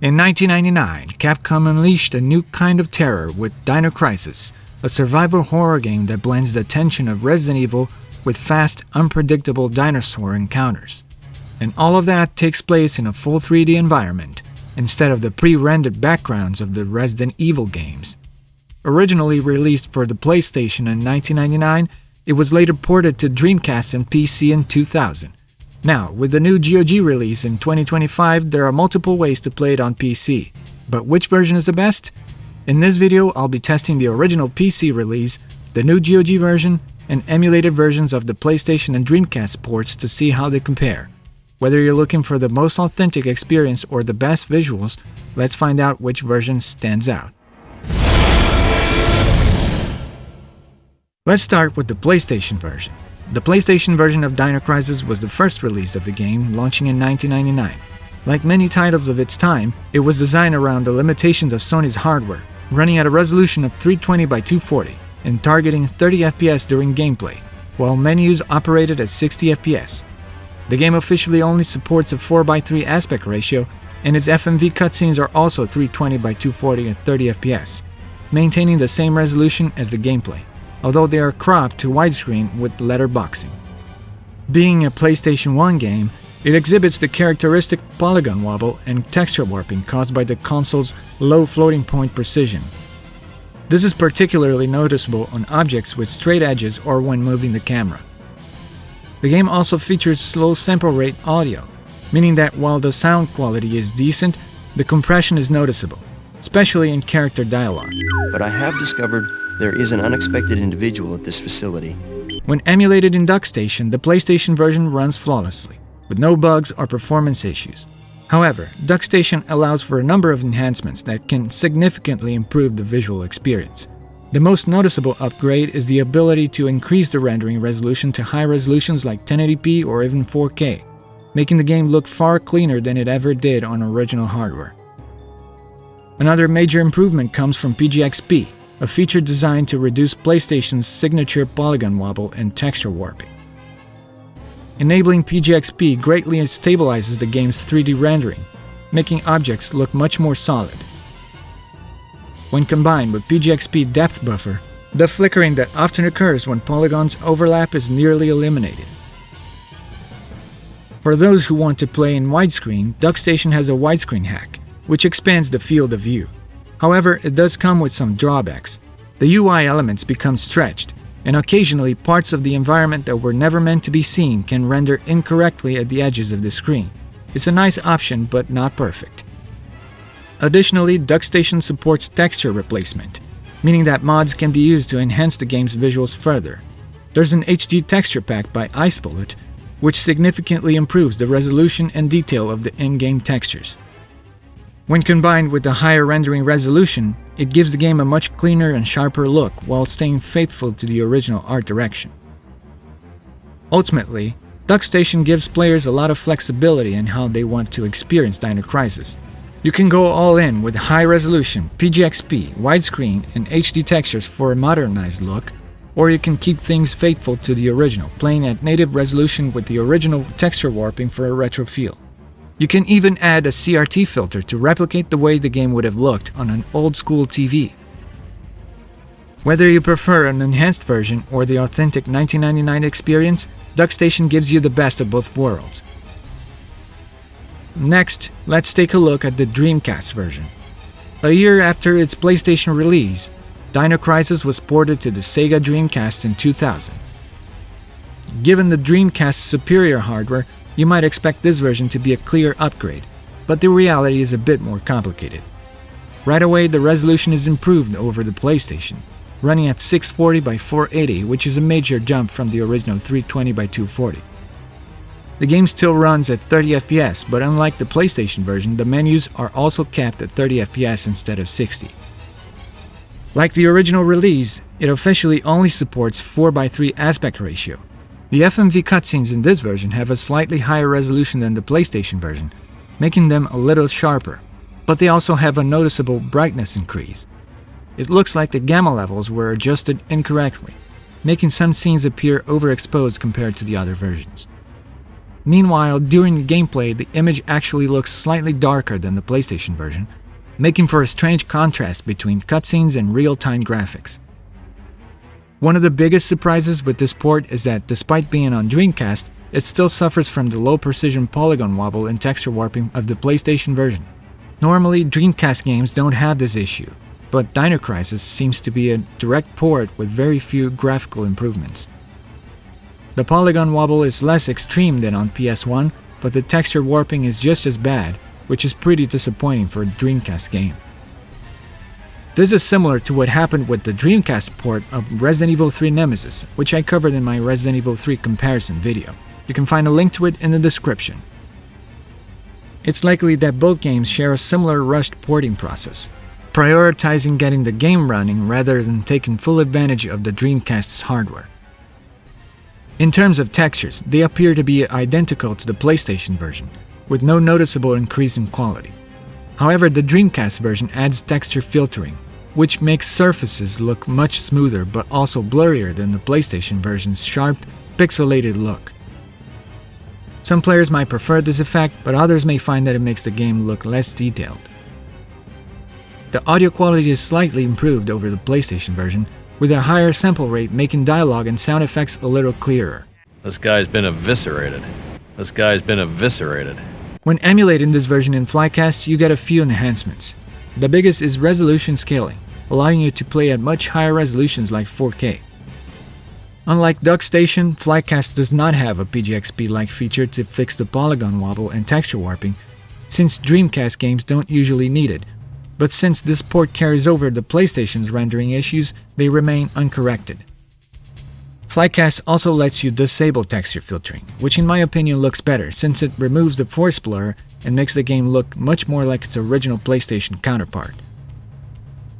In 1999, Capcom unleashed a new kind of terror with Dino Crisis, a survival horror game that blends the tension of Resident Evil with fast, unpredictable dinosaur encounters. And all of that takes place in a full 3D environment, instead of the pre-rendered backgrounds of the Resident Evil games. Originally released for the PlayStation in 1999, it was later ported to Dreamcast and PC in 2000. Now, with the new GOG release in 2025, there are multiple ways to play it on PC. But which version is the best? In this video, I'll be testing the original PC release, the new GOG version, and emulated versions of the PlayStation and Dreamcast ports to see how they compare. Whether you're looking for the most authentic experience or the best visuals, let's find out which version stands out. Let's start with the PlayStation version. The PlayStation version of Dino Crisis was the first release of the game, launching in 1999. Like many titles of its time, it was designed around the limitations of Sony's hardware, running at a resolution of 320 by 240 and targeting 30 FPS during gameplay, while menus operated at 60 FPS. The game officially only supports a 4:3 aspect ratio, and its FMV cutscenes are also 320 by 240 and 30 FPS, maintaining the same resolution as the gameplay, although they are cropped to widescreen with letterboxing. Being a PlayStation 1 game, it exhibits the characteristic polygon wobble and texture warping caused by the console's low floating point precision. This is particularly noticeable on objects with straight edges or when moving the camera. The game also features slow sample rate audio, meaning that while the sound quality is decent, the compression is noticeable, especially in character dialogue. But I have discovered there is an unexpected individual at this facility. When emulated in Duckstation, the PlayStation version runs flawlessly, with no bugs or performance issues. However, Duckstation allows for a number of enhancements that can significantly improve the visual experience. The most noticeable upgrade is the ability to increase the rendering resolution to high resolutions like 1080p or even 4K, making the game look far cleaner than it ever did on original hardware. Another major improvement comes from PGXP, a feature designed to reduce PlayStation's signature polygon wobble and texture warping. Enabling PGXP greatly stabilizes the game's 3D rendering, making objects look much more solid. When combined with PGXP depth buffer, the flickering that often occurs when polygons overlap is nearly eliminated. For those who want to play in widescreen, Duckstation has a widescreen hack, which expands the field of view. However, it does come with some drawbacks. The UI elements become stretched, and occasionally parts of the environment that were never meant to be seen can render incorrectly at the edges of the screen. It's a nice option, but not perfect. Additionally, Duckstation supports texture replacement, meaning that mods can be used to enhance the game's visuals further. There's an HD texture pack by IceBullet, which significantly improves the resolution and detail of the in-game textures. When combined with the higher rendering resolution, it gives the game a much cleaner and sharper look while staying faithful to the original art direction. Ultimately, Duckstation gives players a lot of flexibility in how they want to experience Dino Crisis. You can go all in with high resolution, PGXP, widescreen, and HD textures for a modernized look, or you can keep things faithful to the original, playing at native resolution with the original texture warping for a retro feel. You can even add a CRT filter to replicate the way the game would have looked on an old-school TV. Whether you prefer an enhanced version or the authentic 1999 experience, Duckstation gives you the best of both worlds. Next, let's take a look at the Dreamcast version. A year after its PlayStation release, Dino Crisis was ported to the Sega Dreamcast in 2000. Given the Dreamcast's superior hardware, you might expect this version to be a clear upgrade, but the reality is a bit more complicated. Right away, the resolution is improved over the PlayStation, running at 640 by 480, which is a major jump from the original 320 by 240. The game still runs at 30 FPS, but unlike the PlayStation version, the menus are also capped at 30 FPS instead of 60. Like the original release, it officially only supports 4:3 aspect ratio. The FMV cutscenes in this version have a slightly higher resolution than the PlayStation version, making them a little sharper, but they also have a noticeable brightness increase. It looks like the gamma levels were adjusted incorrectly, making some scenes appear overexposed compared to the other versions. Meanwhile, during gameplay, the image actually looks slightly darker than the PlayStation version, making for a strange contrast between cutscenes and real-time graphics. One of the biggest surprises with this port is that despite being on Dreamcast, it still suffers from the low-precision polygon wobble and texture warping of the PlayStation version. Normally, Dreamcast games don't have this issue, but Dino Crisis seems to be a direct port with very few graphical improvements. The polygon wobble is less extreme than on PS1, but the texture warping is just as bad, which is pretty disappointing for a Dreamcast game. This is similar to what happened with the Dreamcast port of Resident Evil 3 Nemesis, which I covered in my Resident Evil 3 comparison video. You can find a link to it in the description. It's likely that both games share a similar rushed porting process, prioritizing getting the game running rather than taking full advantage of the Dreamcast's hardware. In terms of textures, they appear to be identical to the PlayStation version, with no noticeable increase in quality. However, the Dreamcast version adds texture filtering, which makes surfaces look much smoother but also blurrier than the PlayStation version's sharp, pixelated look. Some players might prefer this effect, but others may find that it makes the game look less detailed. The audio quality is slightly improved over the PlayStation version, with a higher sample rate making dialogue and sound effects a little clearer. This guy's been eviscerated. This guy's been eviscerated. When emulating this version in Flycast, you get a few enhancements. The biggest is resolution scaling, allowing you to play at much higher resolutions like 4K. Unlike Duckstation, Flycast does not have a PGXP-like feature to fix the polygon wobble and texture warping, since Dreamcast games don't usually need it. But since this port carries over the PlayStation's rendering issues, they remain uncorrected. Flycast also lets you disable texture filtering, which in my opinion looks better since it removes the force blur and makes the game look much more like its original PlayStation counterpart.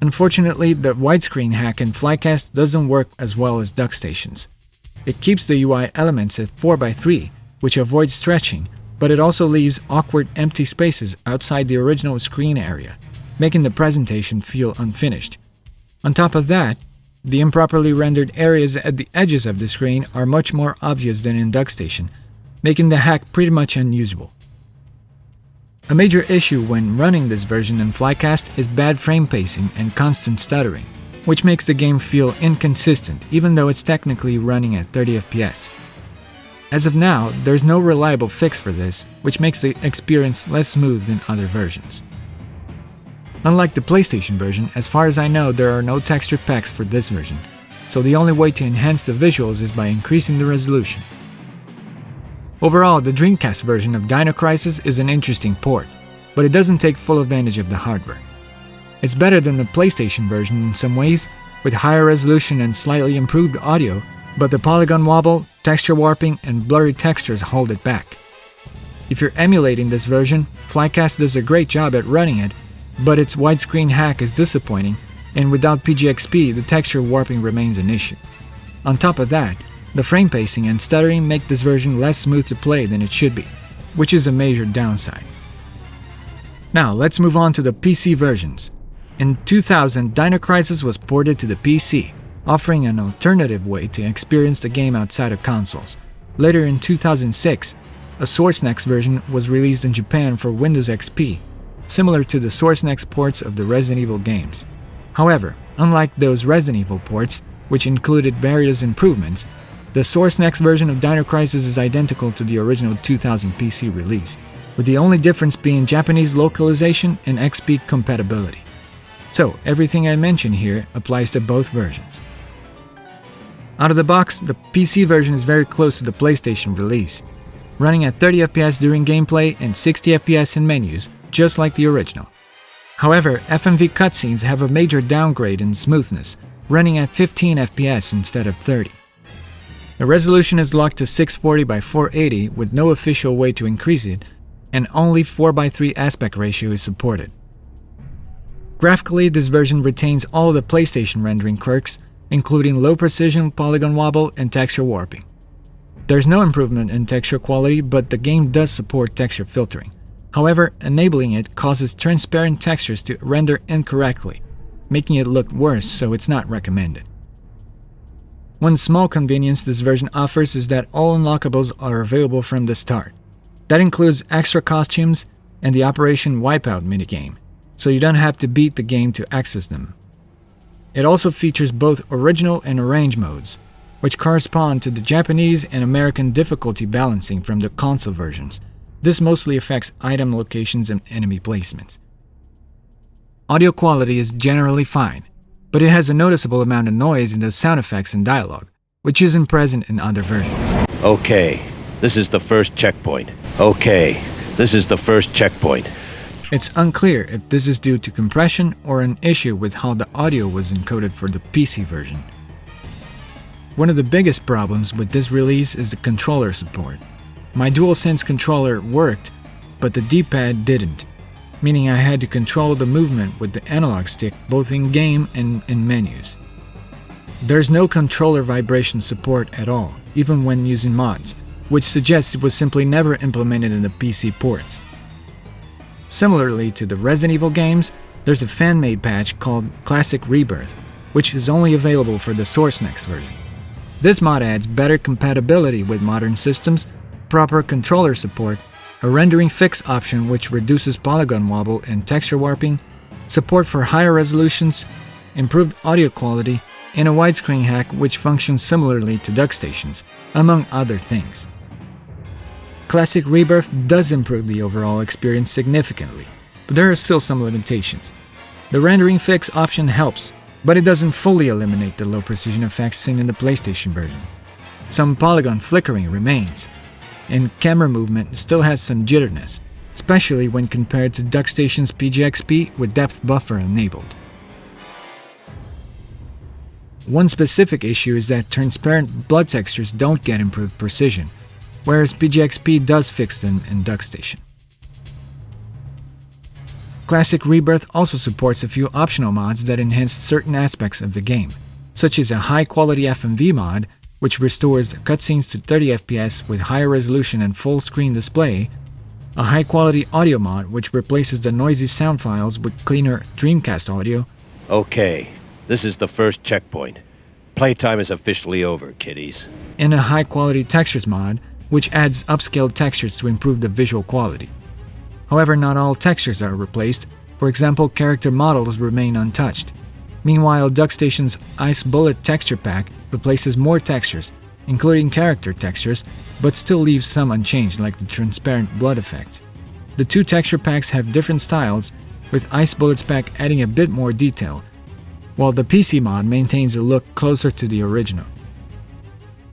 Unfortunately, the widescreen hack in Flycast doesn't work as well as Duckstation's. It keeps the UI elements at 4:3, which avoids stretching, but it also leaves awkward empty spaces outside the original screen area, making the presentation feel unfinished. On top of that, the improperly rendered areas at the edges of the screen are much more obvious than in Duckstation, making the hack pretty much unusable. A major issue when running this version in Flycast is bad frame pacing and constant stuttering, which makes the game feel inconsistent even though it's technically running at 30 FPS. As of now, there's no reliable fix for this, which makes the experience less smooth than other versions. Unlike the PlayStation version, as far as I know, there are no texture packs for this version, so the only way to enhance the visuals is by increasing the resolution. Overall, the Dreamcast version of Dino Crisis is an interesting port, but it doesn't take full advantage of the hardware. It's better than the PlayStation version in some ways, with higher resolution and slightly improved audio, but the polygon wobble, texture warping, and blurry textures hold it back. If you're emulating this version, Flycast does a great job at running it, but its widescreen hack is disappointing, and without PGXP, the texture warping remains an issue. On top of that, the frame pacing and stuttering make this version less smooth to play than it should be, which is a major downside. Now, let's move on to the PC versions. In 2000, Dino Crisis was ported to the PC, offering an alternative way to experience the game outside of consoles. Later in 2006, a Sourcenext version was released in Japan for Windows XP, similar to the Sourcenext ports of the Resident Evil games. However, unlike those Resident Evil ports, which included various improvements, the Sourcenext version of Dino Crisis is identical to the original 2000 PC release, with the only difference being Japanese localization and XP compatibility. So, everything I mentioned here applies to both versions. Out of the box, the PC version is very close to the PlayStation release, running at 30 FPS during gameplay and 60 FPS in menus, just like the original. However, FMV cutscenes have a major downgrade in smoothness, running at 15 FPS instead of 30. The resolution is locked to 640 by 480 with no official way to increase it, and only 4:3 aspect ratio is supported. Graphically, this version retains all the PlayStation rendering quirks, including low precision, polygon wobble, and texture warping. There's no improvement in texture quality, but the game does support texture filtering. However, enabling it causes transparent textures to render incorrectly, making it look worse, so it's not recommended. One small convenience this version offers is that all unlockables are available from the start. That includes extra costumes and the Operation Wipeout minigame, so you don't have to beat the game to access them. It also features both original and arrange modes, which correspond to the Japanese and American difficulty balancing from the console versions. This mostly affects item locations and enemy placements. Audio quality is generally fine, but it has a noticeable amount of noise in the sound effects and dialogue, which isn't present in other versions. Okay, this is the first checkpoint. Okay, this is the first checkpoint. It's unclear if this is due to compression or an issue with how the audio was encoded for the PC version. One of the biggest problems with this release is the controller support. My DualSense controller worked, but the D-pad didn't, meaning I had to control the movement with the analog stick both in-game and in menus. There's no controller vibration support at all, even when using mods, which suggests it was simply never implemented in the PC ports. Similarly to the Resident Evil games, there's a fan-made patch called Classic Rebirth, which is only available for the Sourcenext version. This mod adds better compatibility with modern systems, proper controller support, a rendering fix option which reduces polygon wobble and texture warping, support for higher resolutions, improved audio quality, and a widescreen hack which functions similarly to Duckstation's, among other things. Classic Rebirth does improve the overall experience significantly, but there are still some limitations. The rendering fix option helps, but it doesn't fully eliminate the low precision effects seen in the PlayStation version. Some polygon flickering remains, and camera movement still has some jitteriness, especially when compared to Duckstation's PGXP with depth buffer enabled. One specific issue is that transparent blood textures don't get improved precision, whereas PGXP does fix them in Duckstation. Classic Rebirth also supports a few optional mods that enhance certain aspects of the game, such as a high-quality FMV mod, which restores cutscenes to 30 FPS with higher resolution and full-screen display, a high-quality audio mod which replaces the noisy sound files with cleaner Dreamcast audio. Okay, this is the first checkpoint. Playtime is officially over, kiddies. And a high-quality textures mod, which adds upscaled textures to improve the visual quality. However, not all textures are replaced. For example, character models remain untouched. Meanwhile, Duckstation's Ice Bullet texture pack replaces more textures, including character textures, but still leaves some unchanged, like the transparent blood effects. The two texture packs have different styles, with Ice Bullet's pack adding a bit more detail, while the PC mod maintains a look closer to the original.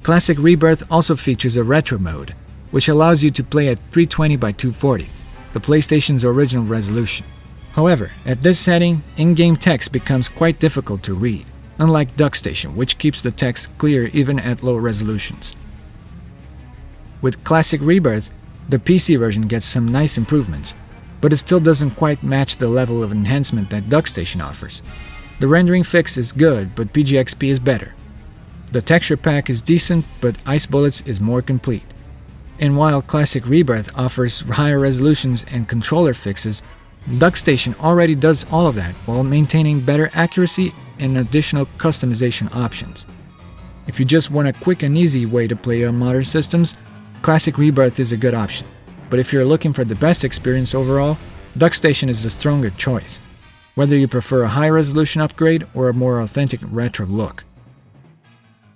Classic Rebirth also features a retro mode, which allows you to play at 320 by 240, the PlayStation's original resolution. However, at this setting, in-game text becomes quite difficult to read, unlike Duckstation, which keeps the text clear even at low resolutions. With Classic Rebirth, the PC version gets some nice improvements, but it still doesn't quite match the level of enhancement that Duckstation offers. The rendering fix is good, but PGXP is better. The texture pack is decent, but Ice Bullets is more complete. And while Classic Rebirth offers higher resolutions and controller fixes, Duckstation already does all of that while maintaining better accuracy and additional customization options. If you just want a quick and easy way to play on modern systems, Classic Rebirth is a good option. But if you're looking for the best experience overall, Duckstation is the stronger choice, whether you prefer a high-resolution upgrade or a more authentic retro look.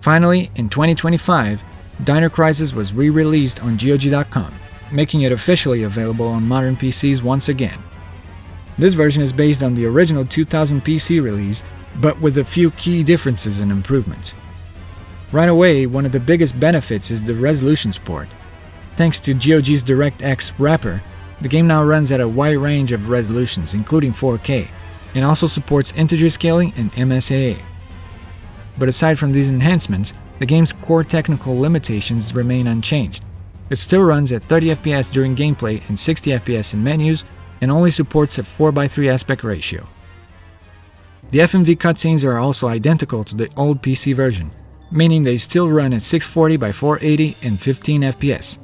Finally, in 2025, Dino Crisis was re-released on GOG.com, making it officially available on modern PCs once again. This version is based on the original 2000 PC release, but with a few key differences and improvements. Right away, one of the biggest benefits is the resolution support. Thanks to GOG's DirectX wrapper, the game now runs at a wide range of resolutions, including 4K, and also supports integer scaling and MSAA. But aside from these enhancements, the game's core technical limitations remain unchanged. It still runs at 30 FPS during gameplay and 60 FPS in menus, and only supports a 4:3 aspect ratio. The FMV cutscenes are also identical to the old PC version, meaning they still run at 640 by 480 and 15 FPS.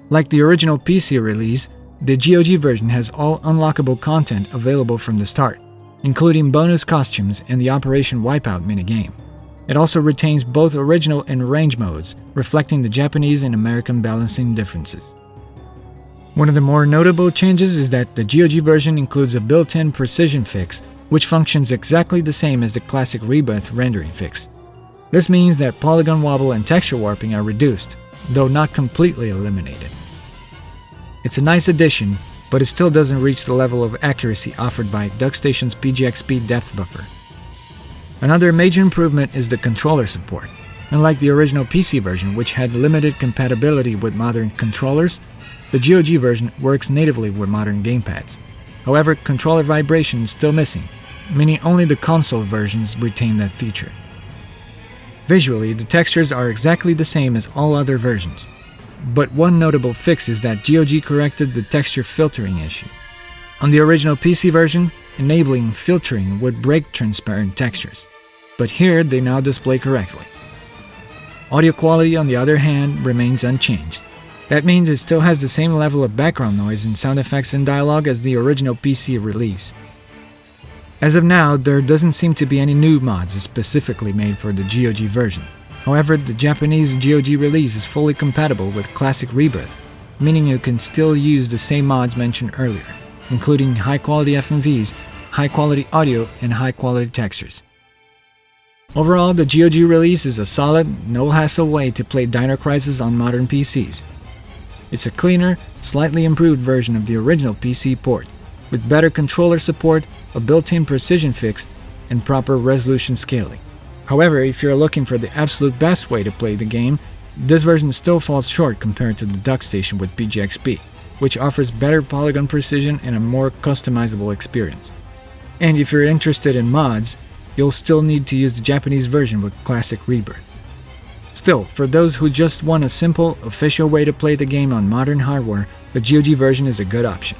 Like the original PC release, the GOG version has all unlockable content available from the start, including bonus costumes and the Operation Wipeout minigame. It also retains both original and range modes, reflecting the Japanese and American balancing differences. One of the more notable changes is that the GOG version includes a built-in precision fix, which functions exactly the same as the classic Rebirth rendering fix. This means that polygon wobble and texture warping are reduced, though not completely eliminated. It's a nice addition, but it still doesn't reach the level of accuracy offered by Duckstation's PGXP depth buffer. Another major improvement is the controller support. Unlike the original PC version, which had limited compatibility with modern controllers, the GOG version works natively with modern gamepads. However, controller vibration is still missing, meaning only the console versions retain that feature. Visually, the textures are exactly the same as all other versions, but one notable fix is that GOG corrected the texture filtering issue. On the original PC version, enabling filtering would break transparent textures, but here they now display correctly. Audio quality, on the other hand, remains unchanged. That means it still has the same level of background noise and sound effects and dialogue as the original PC release. As of now, there doesn't seem to be any new mods specifically made for the GOG version. However, the Japanese GOG release is fully compatible with classic Rebirth, meaning you can still use the same mods mentioned earlier, including high-quality FMVs, high-quality audio, and high-quality textures. Overall, the GOG release is a solid, no-hassle way to play Dino Crisis on modern PCs. It's a cleaner, slightly improved version of the original PC port, with better controller support, a built-in precision fix, and proper resolution scaling. However, if you're looking for the absolute best way to play the game, this version still falls short compared to the Duckstation with PGXP, which offers better polygon precision and a more customizable experience. And if you're interested in mods, you'll still need to use the Japanese version with classic Rebirth. Still, for those who just want a simple, official way to play the game on modern hardware, the GOG version is a good option.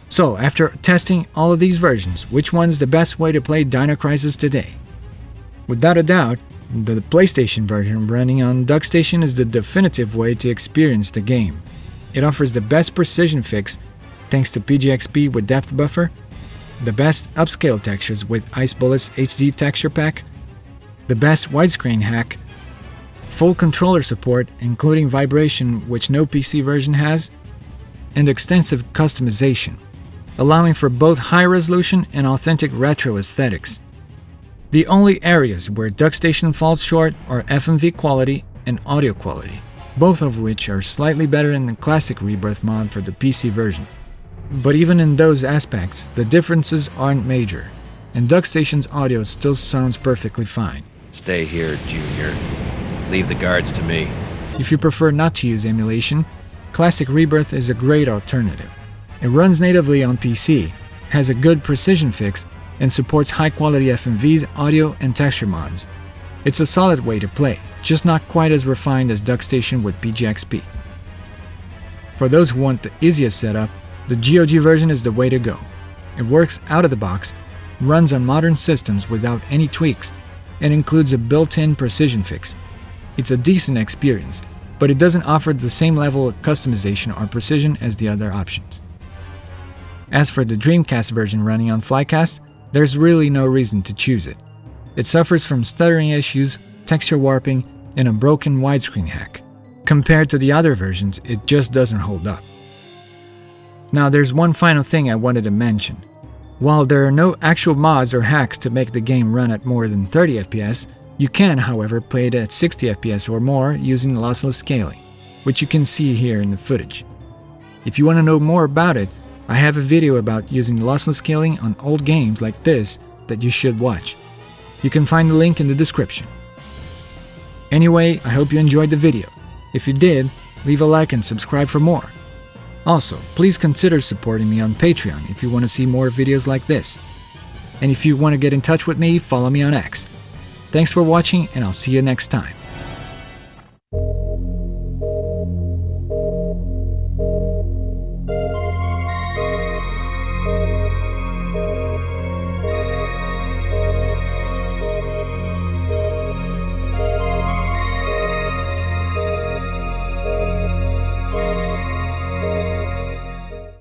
So, after testing all of these versions, which one's the best way to play Dino Crisis today? Without a doubt, the PlayStation version running on Duckstation is the definitive way to experience the game. It offers the best precision fix thanks to PGXP with depth buffer, the best upscale textures with Ice Bullets HD texture pack, the best widescreen hack, full controller support including vibration which no PC version has, and extensive customization, allowing for both high resolution and authentic retro aesthetics. The only areas where Duckstation falls short are FMV quality and audio quality, both of which are slightly better in the classic Rebirth mod for the PC version. But even in those aspects, the differences aren't major, and Duckstation's audio still sounds perfectly fine. Stay here, Junior. Leave the guards to me. If you prefer not to use emulation, classic Rebirth is a great alternative. It runs natively on PC, has a good precision fix, and supports high-quality FMVs, audio, and texture mods. It's a solid way to play, just not quite as refined as Duckstation with PGXP. For those who want the easiest setup, the GOG version is the way to go. It works out of the box, runs on modern systems without any tweaks, and includes a built-in precision fix. It's a decent experience, but it doesn't offer the same level of customization or precision as the other options. As for the Dreamcast version running on Flycast, there's really no reason to choose it. It suffers from stuttering issues, texture warping, and a broken widescreen hack. Compared to the other versions, it just doesn't hold up. Now there's one final thing I wanted to mention. While there are no actual mods or hacks to make the game run at more than 30 FPS, you can, however, play it at 60 FPS or more using lossless scaling, which you can see here in the footage. If you want to know more about it, I have a video about using lossless scaling on old games like this that you should watch. You can find the link in the description. Anyway, I hope you enjoyed the video. If you did, leave a like and subscribe for more. Also, please consider supporting me on Patreon if you want to see more videos like this. And if you want to get in touch with me, follow me on X. Thanks for watching, and I'll see you next time.